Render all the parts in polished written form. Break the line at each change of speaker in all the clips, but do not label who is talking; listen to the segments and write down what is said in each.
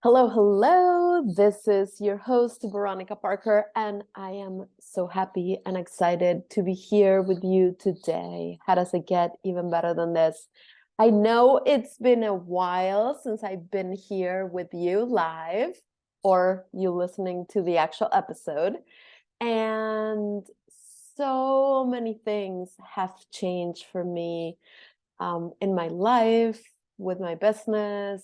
Hello, hello. This is your host, Veronica Parker, and I am so happy and excited to be here with you today. How does it get even better than this? I know it's been a while since I've been here with you live or you listening to the actual episode, and so many things have changed for me in my life, with my business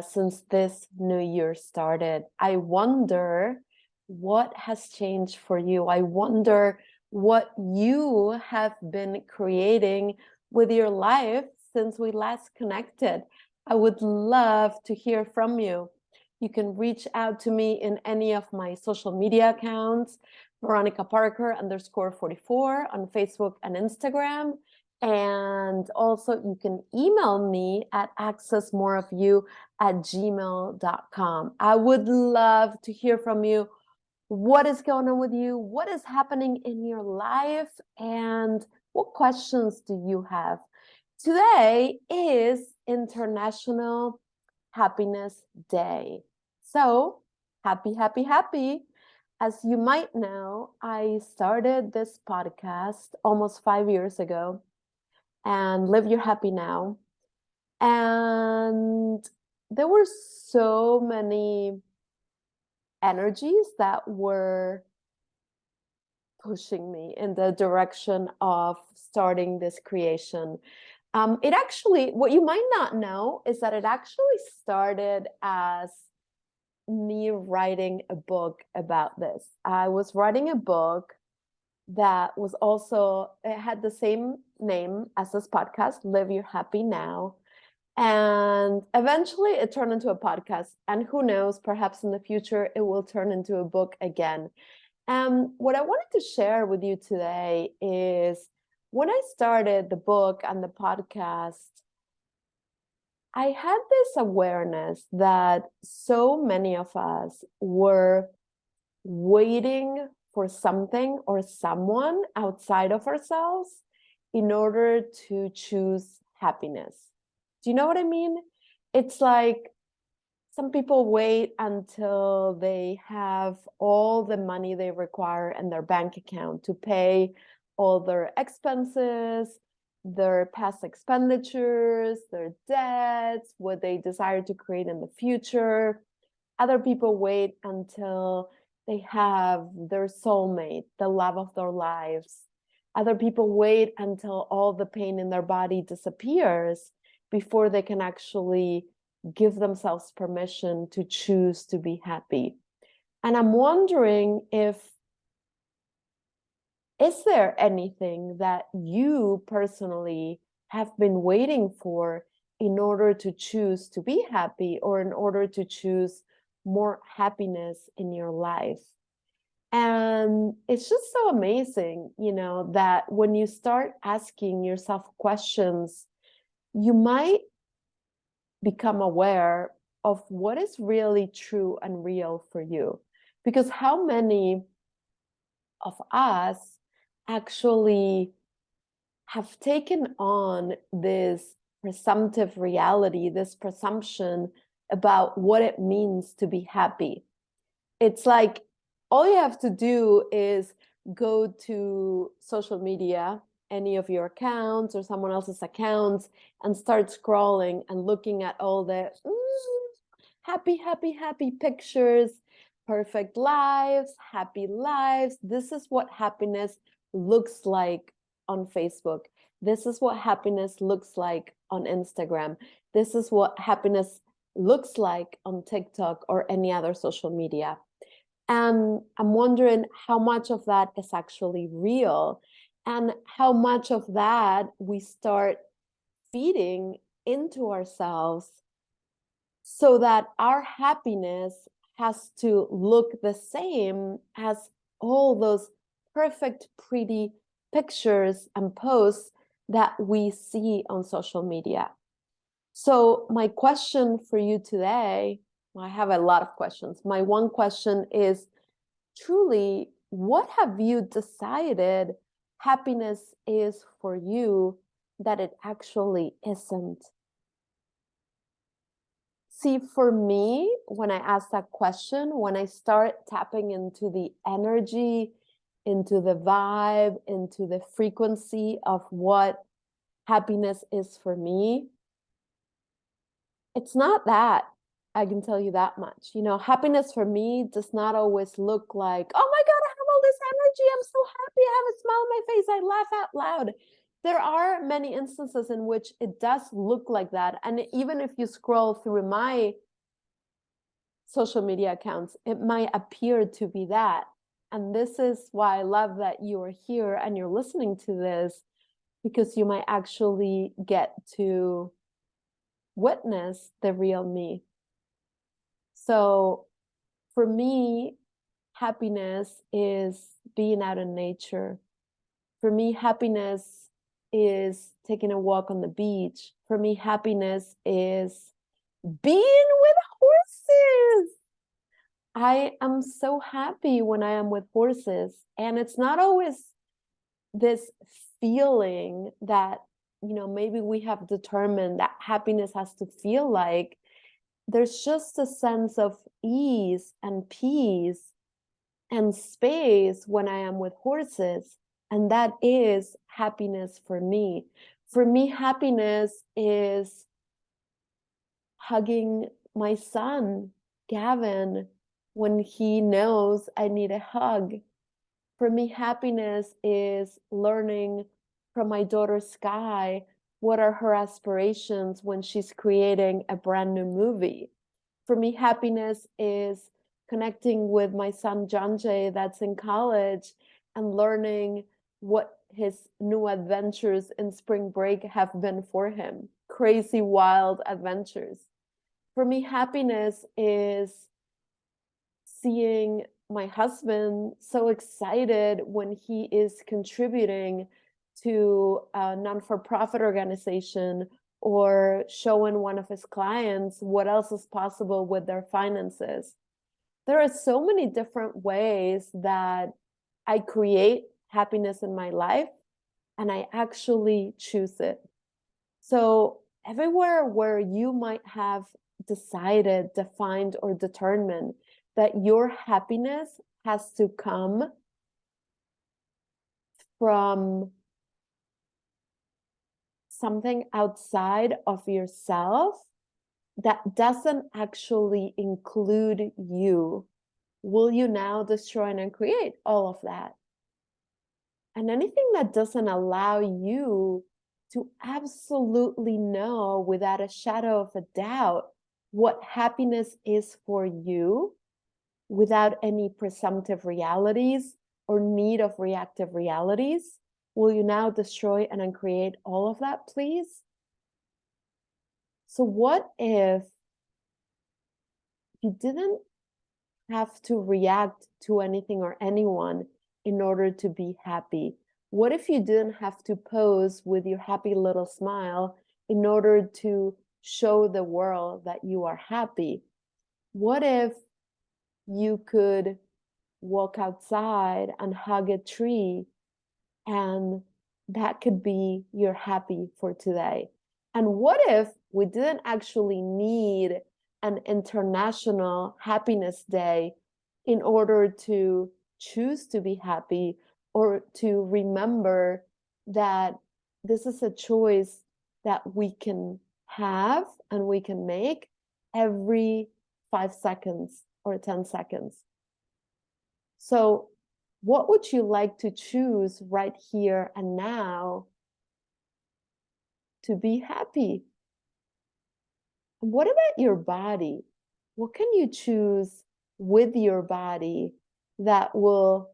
since this new year started. I wonder what has changed for you. I wonder what you have been creating with your life since we last connected. I would love to hear from you. You can reach out to me in any of my social media accounts, Veronica Parker _44 on Facebook and Instagram. And also you can email me at accessmoreofyou@gmail.com. I would love to hear from you. What is going on with you? What is happening in your life? And what questions do you have? Today is International Happiness Day. So happy, happy, happy. As you might know, I started this podcast almost 5 years ago and Live Your Happy Now. And there were so many energies that were pushing me in the direction of starting this creation. It actually, what you might not know is that it actually started as me writing a book about this. I was writing a book that was also, it had the same name as this podcast, Live Your Happy Now. And eventually it turned into a podcast. And who knows, perhaps in the future, it will turn into a book again. What I wanted to share with you today is when I started the book and the podcast, I had this awareness that so many of us were waiting for something or someone outside of ourselves in order to choose happiness. Do you know what I mean? It's like some people wait until they have all the money they require in their bank account to pay all their expenses, their past expenditures, their debts, what they desire to create in the future. Other people wait until they have their soulmate, the love of their lives. Other people wait until all the pain in their body disappears before they can actually give themselves permission to choose to be happy. And I'm wondering is there anything that you personally have been waiting for in order to choose to be happy or in order to choose more happiness in your life? And it's just so amazing, that when you start asking yourself questions, you might become aware of what is really true and real for you. Because how many of us actually have taken on this presumptive reality, this presumption about what it means to be happy? It's like all you have to do is go to social media, any of your accounts or someone else's accounts, and start scrolling and looking at all the happy, happy, happy pictures, perfect lives, happy lives. This is what happiness looks like on Facebook. This is what happiness looks like on Instagram. This is what happiness looks like on TikTok or any other social media. And I'm wondering how much of that is actually real and how much of that we start feeding into ourselves so that our happiness has to look the same as all those perfect, pretty pictures and posts that we see on social media. So my question for you today, I have a lot of questions. My one question is truly, what have you decided happiness is for you that it actually isn't? See, for me, when I ask that question, when I start tapping into the energy, into the vibe, into the frequency of what happiness is for me, it's not that. I can tell you that much. Happiness for me does not always look like, oh my God, I have all this energy. I'm so happy. I have a smile on my face. I laugh out loud. There are many instances in which it does look like that. And even if you scroll through my social media accounts, it might appear to be that. And this is why I love that you are here and you're listening to this, because you might actually get to witness the real me. So for me, happiness is being out in nature. For me, happiness is taking a walk on the beach. For me, happiness is being with horses. I am so happy when I am with horses. And it's not always this feeling that, maybe we have determined that happiness has to feel like. There's just a sense of ease and peace and space when I am with horses. And that is happiness for me. For me, happiness is hugging my son, Gavin, when he knows I need a hug. For me, happiness is learning from my daughter, Sky, what are her aspirations when she's creating a brand new movie. For me, happiness is connecting with my son, John Jay, that's in college, and learning what his new adventures in spring break have been for him. Crazy, wild adventures. For me, happiness is seeing my husband so excited when he is contributing to a non-for-profit organization or showing one of his clients what else is possible with their finances. There are so many different ways that I create happiness in my life, and I actually choose it. So everywhere where you might have decided, defined, or determined that your happiness has to come from something outside of yourself that doesn't actually include you, will you now destroy and create all of that? And anything that doesn't allow you to absolutely know without a shadow of a doubt what happiness is for you, without any presumptive realities or need of reactive realities, will you now destroy and uncreate all of that, please? So what if you didn't have to react to anything or anyone in order to be happy? What if you didn't have to pose with your happy little smile in order to show the world that you are happy? What if you could walk outside and hug a tree, and that could be your happy for today? And what if we didn't actually need an international happiness day in order to choose to be happy, or to remember that this is a choice that we can have and we can make every 5 seconds or 10 seconds? So what would you like to choose right here and now to be happy? And what about your body? What can you choose with your body that will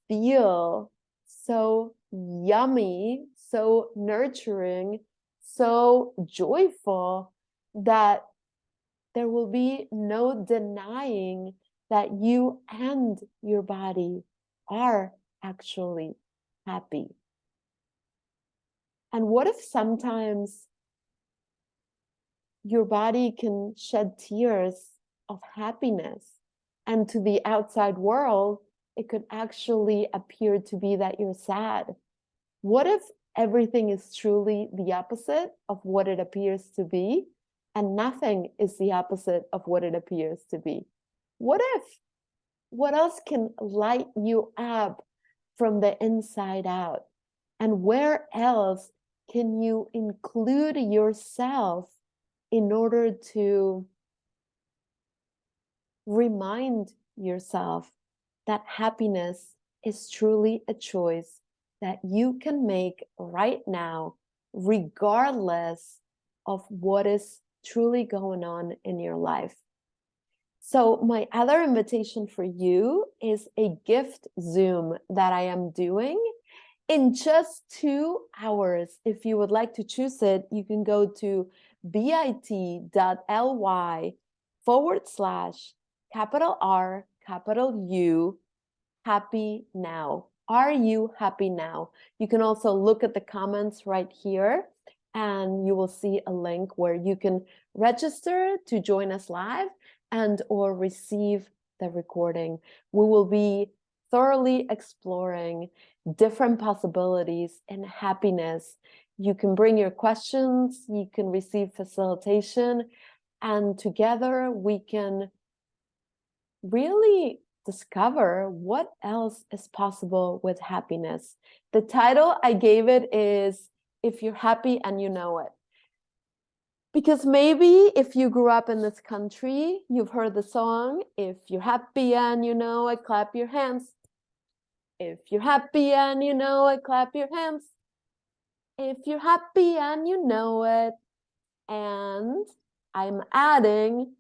feel so yummy, so nurturing, so joyful, that there will be no denying that you and your body are actually happy? And what if sometimes your body can shed tears of happiness, and to the outside world, it could actually appear to be that you're sad? What if everything is truly the opposite of what it appears to be? and nothing is the opposite of what it appears to be. What if? What else can light you up from the inside out? And where else can you include yourself in order to remind yourself that happiness is truly a choice that you can make right now, regardless of what is truly going on in your life? So my other invitation for you is a gift Zoom that I am doing in just 2 hours. If you would like to choose it, you can go to bit.ly/R U happy now. Are you happy now? You can also look at the comments right here and you will see a link where you can register to join us live and or receive the recording. We will be thoroughly exploring different possibilities in happiness. You can bring your questions, you can receive facilitation, and together we can really discover what else is possible with happiness. The title I gave it is If You're Happy and You Know It. Because maybe if you grew up in this country, you've heard the song, if you're happy and you know it, clap your hands. If you're happy and you know it, clap your hands. If you're happy and you know it. And I'm adding,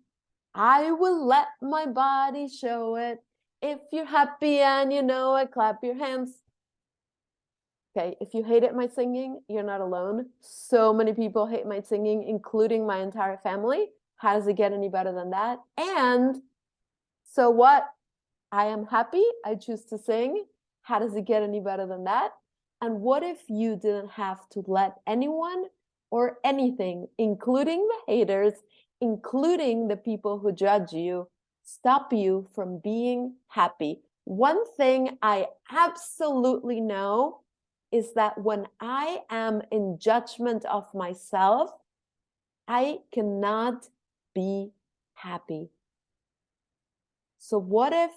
I will let my body show it. If you're happy and you know it, clap your hands. Okay, if you hated my singing, you're not alone. So many people hate my singing, including my entire family. How does it get any better than that? And so what? I am happy. I choose to sing. How does it get any better than that? And what if you didn't have to let anyone or anything, including the haters, including the people who judge you, stop you from being happy? One thing I absolutely know is that when I am in judgment of myself, I cannot be happy. So what if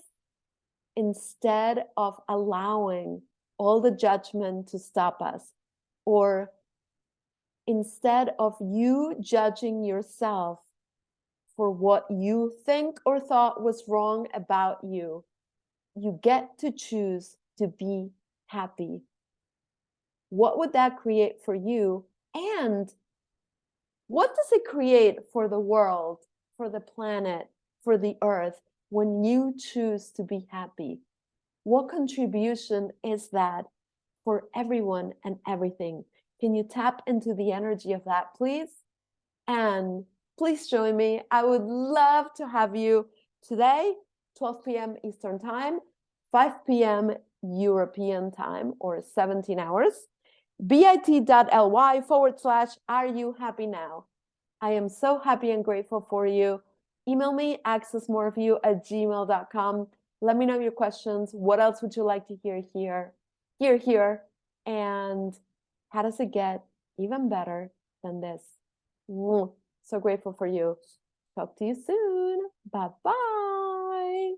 instead of allowing all the judgment to stop us, or instead of you judging yourself for what you think or thought was wrong about you, you get to choose to be happy? What would that create for you? And what does it create for the world, for the planet, for the earth when you choose to be happy? What contribution is that for everyone and everything? Can you tap into the energy of that, please? And please join me. I would love to have you today, 12 p.m. Eastern Time, 5 p.m. European Time, or 17 hours, bit.ly/Are You Happy Now? I am so happy and grateful for you. Email me, accessmoreofyou@gmail.com. Let me know your questions. What else would you like to hear here? And how does it get even better than this? So grateful for you. Talk to you soon. Bye-bye.